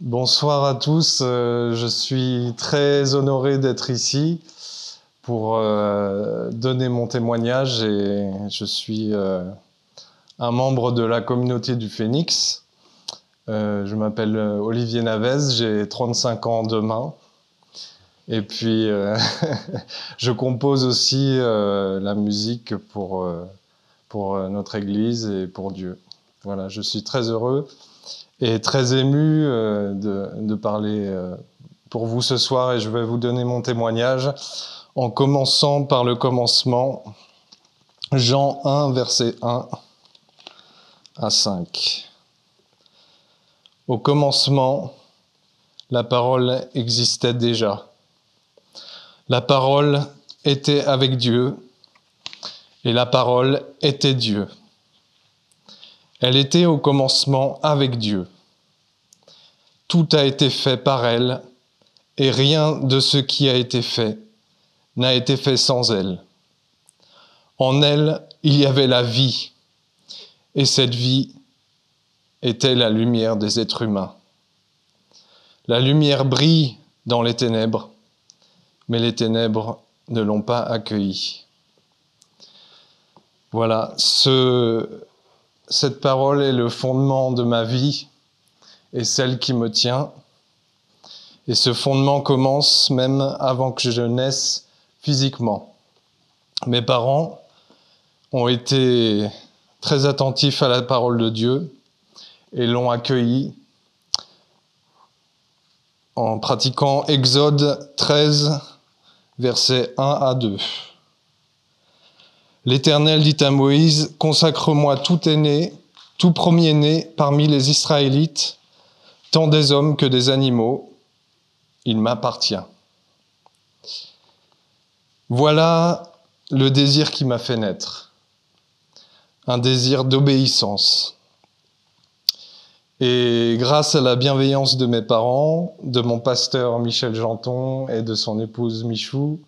Bonsoir à tous, je suis très honoré d'être ici pour donner mon témoignage et je suis un membre de la communauté du Phénix. Je m'appelle Olivier Navez, j'ai 35 ans demain et puis je compose aussi la musique pour notre Église et pour Dieu. Voilà, je suis très heureux et très ému de parler pour vous ce soir et je vais vous donner mon témoignage en commençant par le commencement, Jean 1, verset 1 à 5. Au commencement, la parole existait déjà. La parole était avec Dieu et la parole était Dieu. Elle était au commencement avec Dieu. Tout a été fait par elle, et rien de ce qui a été fait n'a été fait sans elle. En elle, il y avait la vie, et cette vie était la lumière des êtres humains. La lumière brille dans les ténèbres, mais les ténèbres ne l'ont pas accueillie. Voilà, cette parole est le fondement de ma vie et celle qui me tient. Et ce fondement commence même avant que je naisse physiquement. Mes parents ont été très attentifs à la parole de Dieu et l'ont accueillie en pratiquant Exode 13, versets 1 à 2. L'Éternel dit à Moïse, « Consacre-moi tout aîné, tout premier-né parmi les Israélites, tant des hommes que des animaux, il m'appartient. » Voilà le désir qui m'a fait naître, un désir d'obéissance. Et grâce à la bienveillance de mes parents, de mon pasteur Michel Janton et de son épouse Michou,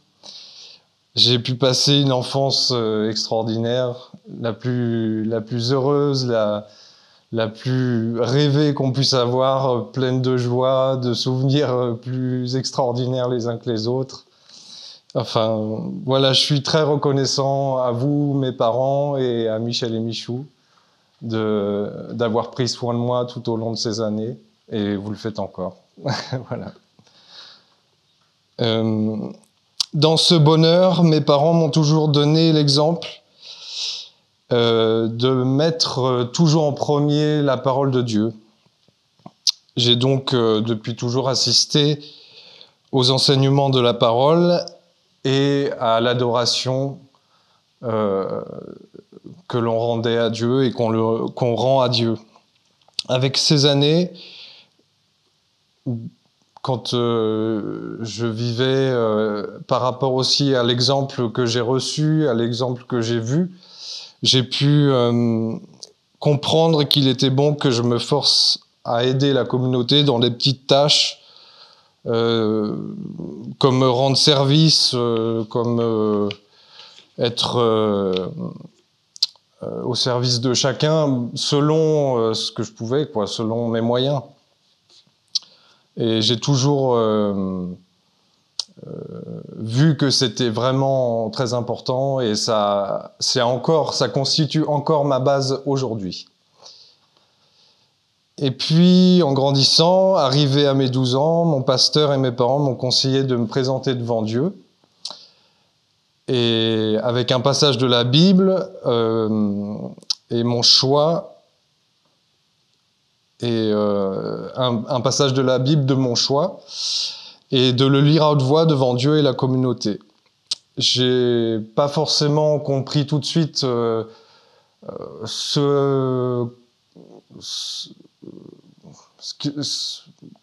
j'ai pu passer une enfance extraordinaire, la plus heureuse, la plus rêvée qu'on puisse avoir, pleine de joie, de souvenirs plus extraordinaires les uns que les autres. Enfin, voilà, je suis très reconnaissant à vous, mes parents, et à Michel et Michou, d'avoir pris soin de moi tout au long de ces années, et vous le faites encore. Voilà. Dans ce bonheur, mes parents m'ont toujours donné l'exemple de mettre toujours en premier la parole de Dieu. J'ai donc depuis toujours assisté aux enseignements de la parole et à l'adoration que l'on rendait à Dieu et qu'on rend à Dieu. Avec ces années, quand je vivais par rapport aussi à l'exemple que j'ai reçu, à l'exemple que j'ai vu, j'ai pu comprendre qu'il était bon que je me force à aider la communauté dans les petites tâches, comme rendre service, comme être au service de chacun, selon ce que je pouvais, quoi, selon mes moyens. Et j'ai toujours vu que c'était vraiment très important et ça constitue encore ma base aujourd'hui. Et puis, en grandissant, arrivé à mes 12 ans, mon pasteur et mes parents m'ont conseillé de me présenter devant Dieu. Et avec un passage de la Bible et mon choix, et un passage de la Bible de mon choix, et de le lire à haute voix devant Dieu et la communauté. J'ai pas forcément compris tout de suite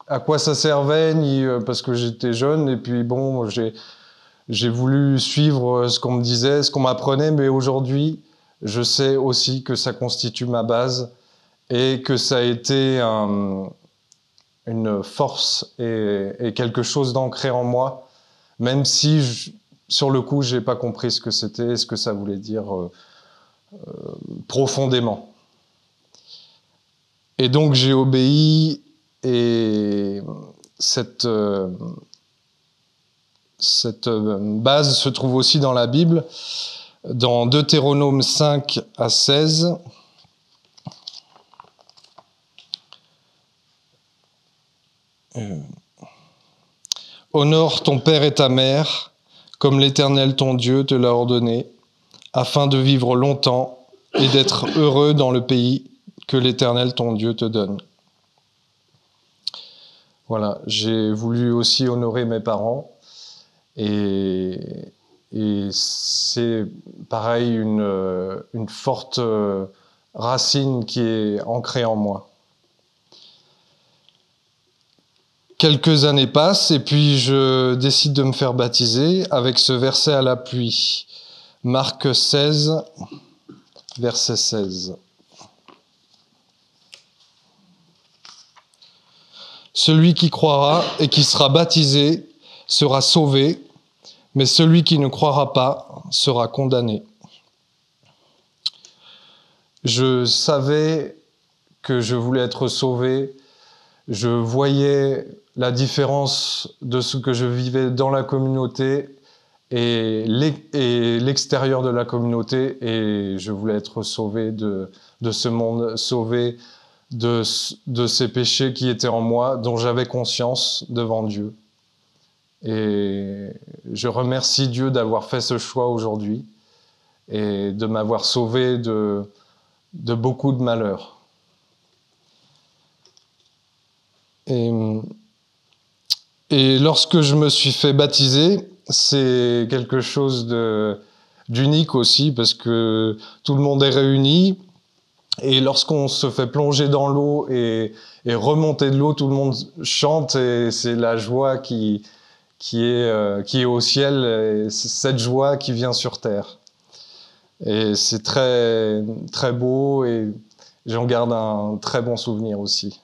à quoi ça servait, ni parce que j'étais jeune, et puis bon, j'ai voulu suivre ce qu'on me disait, ce qu'on m'apprenait, mais aujourd'hui, je sais aussi que ça constitue ma base et que ça a été une force et quelque chose d'ancré en moi, même si sur le coup, j'ai pas compris ce que c'était, ce que ça voulait dire profondément. Et donc j'ai obéi Et cette base se trouve aussi dans la Bible, dans Deutéronome 5 à 16. Honore ton père et ta mère, comme l'Éternel ton Dieu te l'a ordonné, afin de vivre longtemps et d'être heureux dans le pays que l'Éternel ton Dieu te donne. Voilà, j'ai voulu aussi honorer mes parents et c'est pareil une forte racine qui est ancrée en moi. Quelques années passent et puis je décide de me faire baptiser avec ce verset à l'appui. Marc 16, verset 16. Celui qui croira et qui sera baptisé sera sauvé, mais celui qui ne croira pas sera condamné. Je savais que je voulais être sauvé. Je voyais la différence de ce que je vivais dans la communauté et l'extérieur de la communauté, et je voulais être sauvé de ce monde, sauvé de ces péchés qui étaient en moi, dont j'avais conscience devant Dieu. Et je remercie Dieu d'avoir fait ce choix aujourd'hui et de m'avoir sauvé de beaucoup de malheurs. Et lorsque je me suis fait baptiser, c'est quelque chose d'unique aussi, parce que tout le monde est réuni, et lorsqu'on se fait plonger dans l'eau et remonter de l'eau, tout le monde chante, et c'est la joie qui est au ciel, et c'est cette joie qui vient sur terre. Et c'est très, très beau, et j'en garde un très bon souvenir aussi.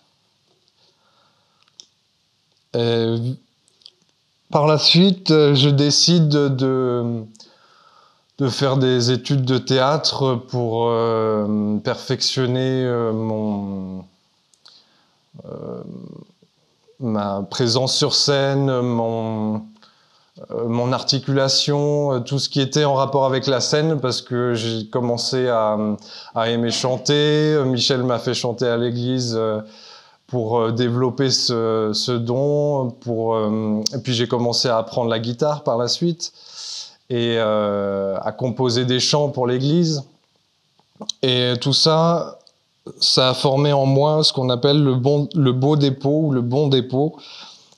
Par la suite, je décide de faire des études de théâtre pour perfectionner ma présence sur scène, mon articulation, tout ce qui était en rapport avec la scène, parce que j'ai commencé à aimer chanter. Michel m'a fait chanter à l'église pour développer ce don. Et puis j'ai commencé à apprendre la guitare par la suite et à composer des chants pour l'église. Et tout ça, ça a formé en moi ce qu'on appelle le beau dépôt ou le bon dépôt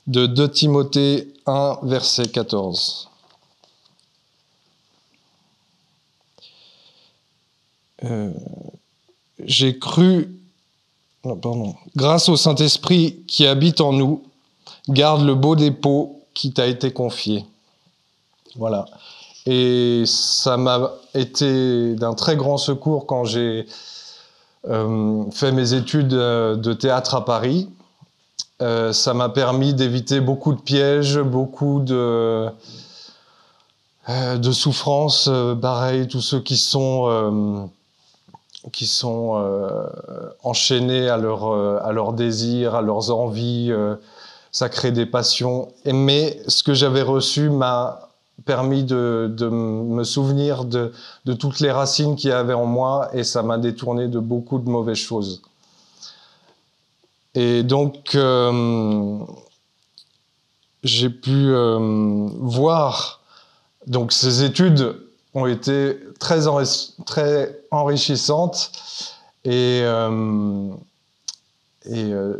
de 2 Timothée 1, verset 14. J'ai cru... Grâce au Saint-Esprit qui habite en nous, garde le beau dépôt qui t'a été confié. Voilà. Et ça m'a été d'un très grand secours quand j'ai fait mes études de théâtre à Paris. Ça m'a permis d'éviter beaucoup de pièges, beaucoup de souffrances. Pareil, tous ceux qui sont enchaînés à leurs désirs, à leurs envies, ça crée des passions. Mais ce que j'avais reçu m'a permis de me souvenir de toutes les racines qu'il y avait en moi, et ça m'a détourné de beaucoup de mauvaises choses. Et donc, j'ai pu voir, donc ces études ont été très enrichissantes, et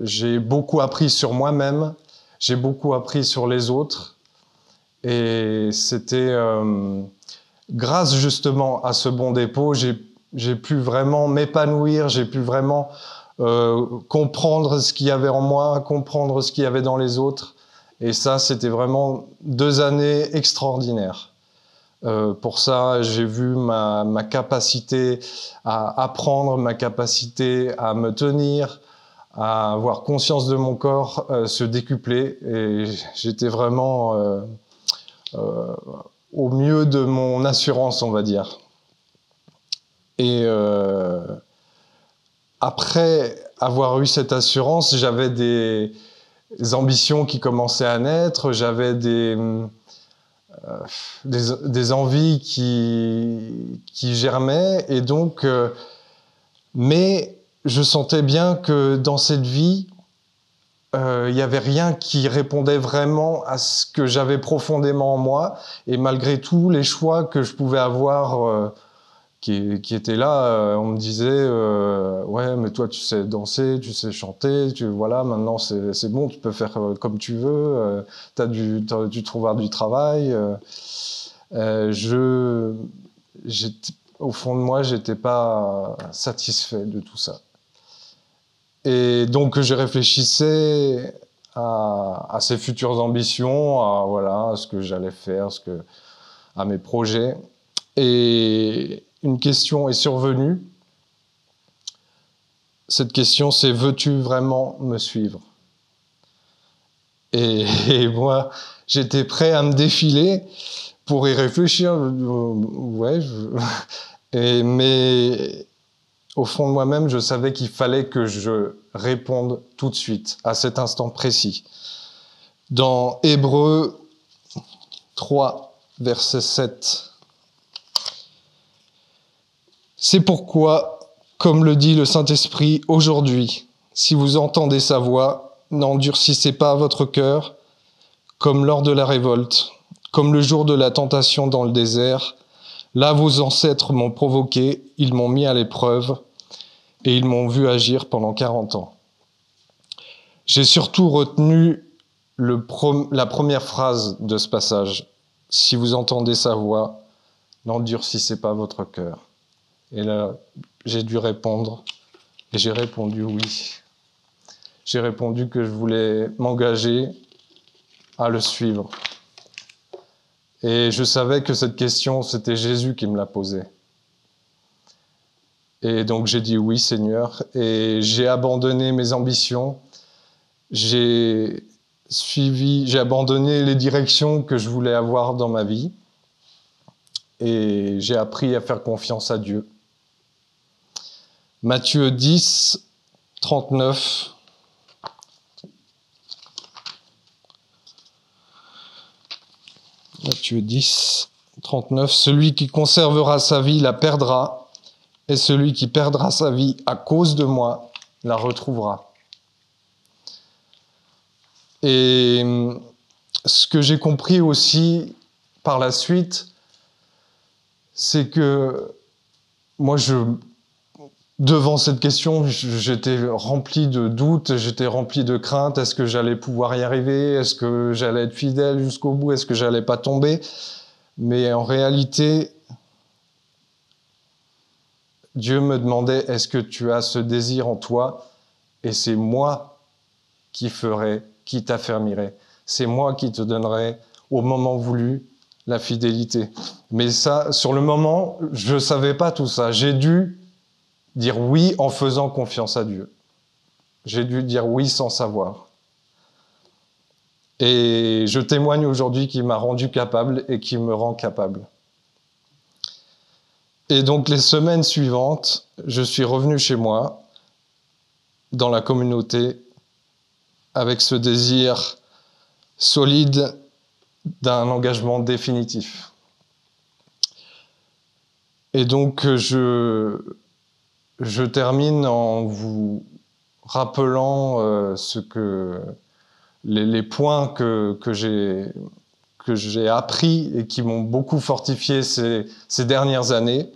j'ai beaucoup appris sur moi-même, j'ai beaucoup appris sur les autres, et c'était grâce justement à ce bon dépôt, j'ai pu vraiment m'épanouir, j'ai pu vraiment comprendre ce qu'il y avait en moi, comprendre ce qu'il y avait dans les autres, et ça, c'était vraiment 2 années extraordinaires. Pour ça, j'ai vu ma capacité à apprendre, ma capacité à me tenir, à avoir conscience de mon corps se décupler, et j'étais vraiment au mieux de mon assurance, on va dire. Et après avoir eu cette assurance, j'avais des ambitions qui commençaient à naître, j'avais des envies qui germaient, et donc, mais je sentais bien que dans cette vie, il n'y avait rien qui répondait vraiment à ce que j'avais profondément en moi, et malgré tous les choix que je pouvais avoir qui étaient là, on me disait ouais, mais toi tu sais danser, tu sais chanter, voilà, maintenant c'est bon, tu peux faire comme tu veux, tu trouveras du travail. Au fond de moi, j'étais pas satisfait de tout ça. Et donc je réfléchissais à ces futures ambitions, à ce que j'allais faire, à mes projets. Et une question est survenue. Cette question, c'est: veux-tu vraiment me suivre? Et moi, j'étais prêt à me défiler pour y réfléchir. Ouais, mais au fond de moi-même, je savais qu'il fallait que je réponde tout de suite, à cet instant précis. Dans Hébreux 3, verset 7. C'est pourquoi, comme le dit le Saint-Esprit aujourd'hui, si vous entendez sa voix, n'endurcissez pas votre cœur, comme lors de la révolte, comme le jour de la tentation dans le désert. Là, vos ancêtres m'ont provoqué, ils m'ont mis à l'épreuve, et ils m'ont vu agir pendant 40 ans. J'ai surtout retenu la première phrase de ce passage. Si vous entendez sa voix, n'endurcissez pas votre cœur. Et là, j'ai dû répondre, et j'ai répondu oui. J'ai répondu que je voulais m'engager à le suivre. Et je savais que cette question, c'était Jésus qui me la posait. Et donc j'ai dit oui, Seigneur, et j'ai abandonné mes ambitions, j'ai abandonné les directions que je voulais avoir dans ma vie, et j'ai appris à faire confiance à Dieu. Matthieu 10, 39. Matthieu 10, 39. Celui qui conservera sa vie la perdra, et celui qui perdra sa vie à cause de moi la retrouvera. Et ce que j'ai compris aussi par la suite, c'est que moi, devant cette question, j'étais rempli de doutes, j'étais rempli de craintes. Est-ce que j'allais pouvoir y arriver? Est-ce que j'allais être fidèle jusqu'au bout? Est-ce que j'allais pas tomber? Mais en réalité, Dieu me demandait: est-ce que tu as ce désir en toi? Et c'est moi qui ferai, qui t'affermirai. C'est moi qui te donnerai au moment voulu la fidélité. Mais ça, sur le moment, je ne savais pas tout ça. J'ai dû dire oui en faisant confiance à Dieu. J'ai dû dire oui sans savoir. Et je témoigne aujourd'hui qu'il m'a rendu capable et qu'il me rend capable. Et donc les semaines suivantes, je suis revenu chez moi, dans la communauté, avec ce désir solide d'un engagement définitif. Et donc je termine en vous rappelant les points que j'ai appris et qui m'ont beaucoup fortifié ces dernières années.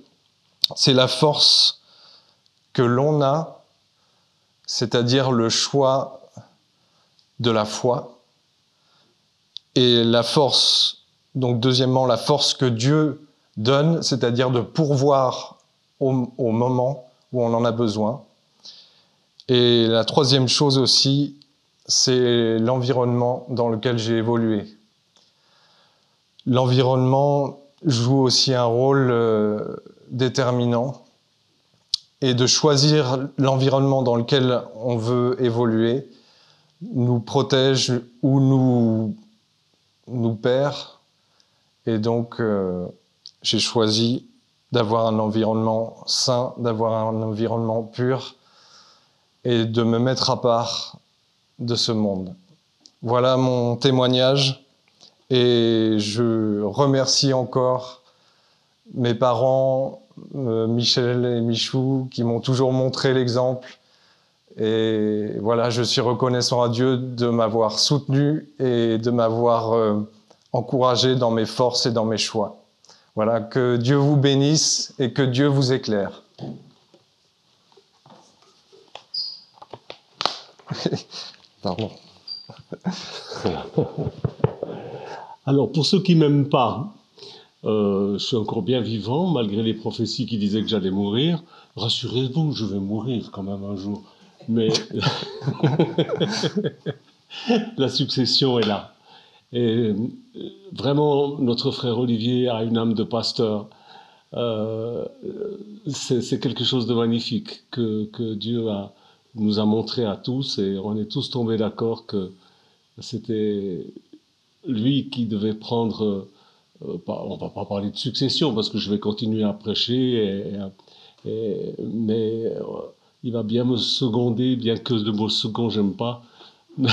C'est la force que l'on a, c'est-à-dire le choix de la foi, et la force, donc deuxièmement, la force que Dieu donne, c'est-à-dire de pourvoir au moment où on en a besoin. Et la troisième chose aussi, c'est l'environnement dans lequel j'ai évolué. L'environnement joue aussi un rôle déterminant, et de choisir l'environnement dans lequel on veut évoluer nous protège ou nous perd. Et donc, j'ai choisi d'avoir un environnement sain, d'avoir un environnement pur, et de me mettre à part de ce monde. Voilà mon témoignage et je remercie encore mes parents, Michel et Michou, qui m'ont toujours montré l'exemple. Et voilà, je suis reconnaissant à Dieu de m'avoir soutenu et de m'avoir encouragé dans mes forces et dans mes choix. Voilà, que Dieu vous bénisse et que Dieu vous éclaire. Pardon. Alors, pour ceux qui ne m'aiment pas, je suis encore bien vivant, malgré les prophéties qui disaient que j'allais mourir. Rassurez-vous, je vais mourir quand même un jour. Mais la succession est là. Et vraiment, notre frère Olivier a une âme de pasteur. C'est quelque chose de magnifique que Dieu nous a montré à tous, et on est tous tombés d'accord que c'était lui qui devait prendre... on va pas parler de succession parce que je vais continuer à prêcher, mais il va bien me seconder, bien que le mot second j'aime pas. Mais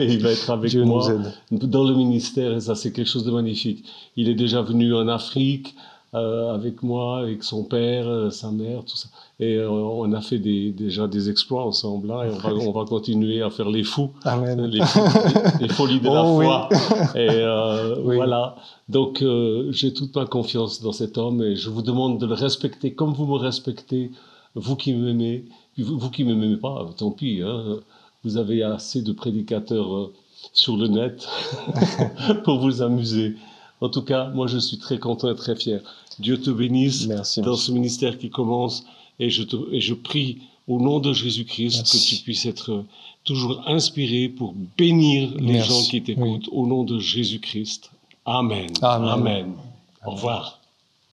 il va être avec Dieu moi nous aide. dans le ministère, et ça c'est quelque chose de magnifique. Il est déjà venu en Afrique avec moi, avec son père, sa mère, tout ça. Et on a fait déjà des exploits ensemble là, et on va continuer à faire les fous. Amen. Les folies de la foi. Oui. Et Oui. voilà. Donc j'ai toute ma confiance dans cet homme, et je vous demande de le respecter comme vous me respectez, vous qui m'aimez. Vous qui ne m'aimez pas, tant pis, hein, vous avez assez de prédicateurs sur le net pour vous amuser. En tout cas, moi je suis très content et très fier. Dieu te bénisse. Merci, dans ce ministère qui commence, et je prie au nom de Jésus-Christ que tu puisses être toujours inspiré pour bénir les gens qui t'écoutent. Oui. Au nom de Jésus-Christ. Amen. Amen. Amen. Au revoir.